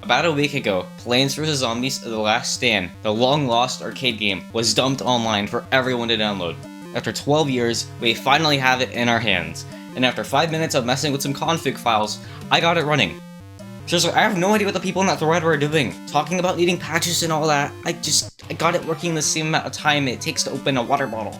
About a week ago, Plants vs. Zombies The Last Stand, the long-lost arcade game, was dumped online for everyone to download. After 12 years, we finally have it in our hands, and after 5 minutes of messing with some config files, I got it running. Seriously, I have no idea what the people in that thread were doing, talking about needing patches and all that. I got it working the same amount of time it takes to open a water bottle.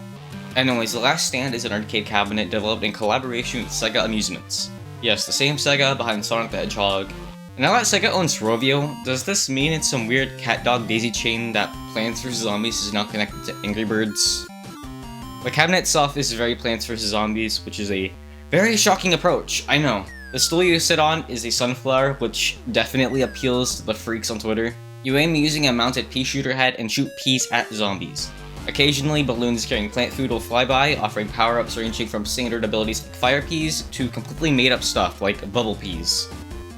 Anyways, The Last Stand is an arcade cabinet developed in collaboration with Sega Amusements. Yes, the same Sega behind Sonic the Hedgehog. Now that Sega owns Rovio, does this mean it's some weird cat-dog daisy chain that Plants vs. Zombies is now connected to Angry Birds? The cabinet itself is very Plants vs. Zombies, which is a very shocking approach, I know. The stool you sit on is a sunflower, which definitely appeals to the freaks on Twitter. You aim using a mounted pea shooter head and shoot peas at zombies. Occasionally, balloons carrying plant food will fly by, offering power-ups ranging from standard abilities like fire peas to completely made-up stuff like bubble peas,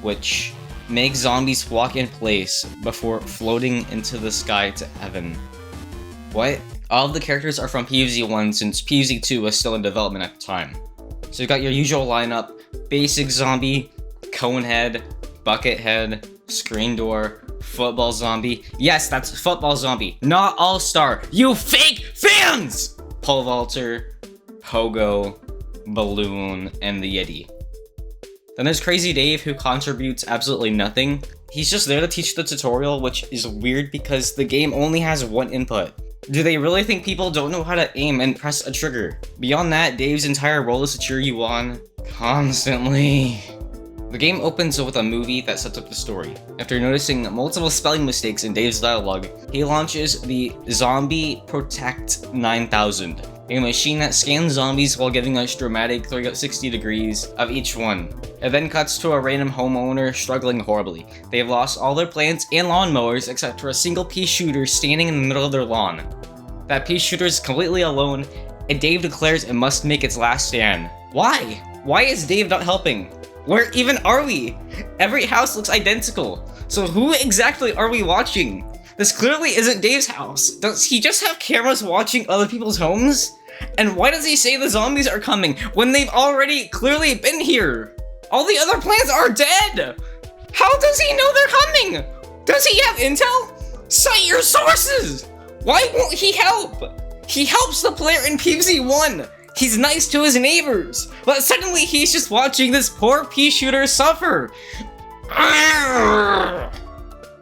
which make zombies walk in place before floating into the sky to heaven. What? All of the characters are from PvZ 1 since PvZ 2 was still in development at the time. So you've got your usual lineup: basic zombie, cone head, bucket head, screen door, football zombie. Yes, that's football zombie, not all-star, you fake fans! Pole vaulter, pogo, balloon, and the Yeti. Then there's Crazy Dave, who contributes absolutely nothing. He's just there to teach the tutorial, which is weird because the game only has one input. Do they really think people don't know how to aim and press a trigger? Beyond that, Dave's entire role is to cheer you on constantly. The game opens with a movie that sets up the story. After noticing multiple spelling mistakes in Dave's dialogue, he launches the Zombie Protect 9000, a machine that scans zombies while giving us dramatic 360 degrees of each one. It then cuts to a random homeowner struggling horribly. They've lost all their plants and lawnmowers except for a single pea shooter standing in the middle of their lawn. That pea shooter is completely alone, and Dave declares it must make its last stand. Why? Why is Dave not helping? Where even are we? Every house looks identical. So who exactly are we watching? This clearly isn't Dave's house. Does he just have cameras watching other people's homes? And why does he say the zombies are coming when they've already clearly been here? All the other plants are dead! How does he know they're coming? Does he have intel? Cite your sources! Why won't he help? He helps the player in PvZ 1. He's nice to his neighbors, but suddenly he's just watching this poor pea shooter suffer.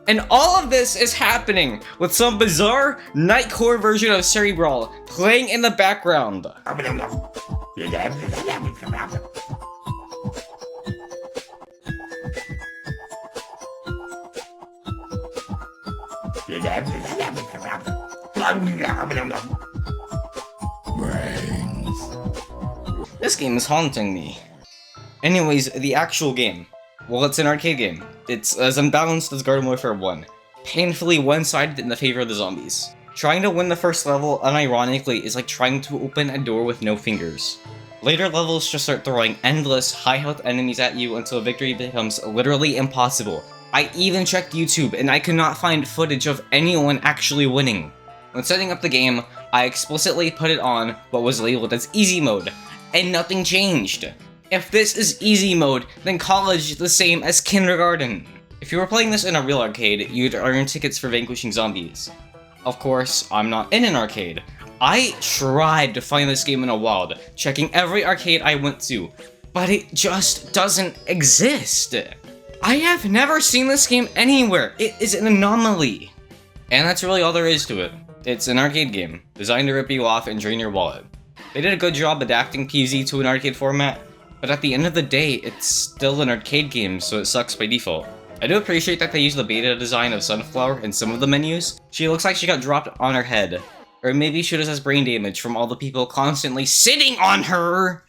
And all of this is happening with some bizarre nightcore version of Cerebral playing in the background. This game is haunting me. Anyways, the actual game. Well, it's an arcade game. It's as unbalanced as Garden Warfare 1. Painfully one-sided in the favor of the zombies. Trying to win the first level, unironically, is like trying to open a door with no fingers. Later levels just start throwing endless, high-health enemies at you until victory becomes literally impossible. I even checked YouTube and I could not find footage of anyone actually winning. When setting up the game, I explicitly put it on what was labeled as easy mode, and nothing changed. If this is easy mode, then college is the same as kindergarten. If you were playing this in a real arcade, you'd earn tickets for vanquishing zombies. Of course, I'm not in an arcade. I tried to find this game in a wild, checking every arcade I went to, but it just doesn't exist. I have never seen this game anywhere. It is an anomaly. And that's really all there is to it. It's an arcade game, designed to rip you off and drain your wallet. They did a good job adapting PvZ to an arcade format, but at the end of the day, it's still an arcade game, so it sucks by default. I do appreciate that they use the beta design of Sunflower in some of the menus. She looks like she got dropped on her head. Or maybe she just has brain damage from all the people constantly sitting on her!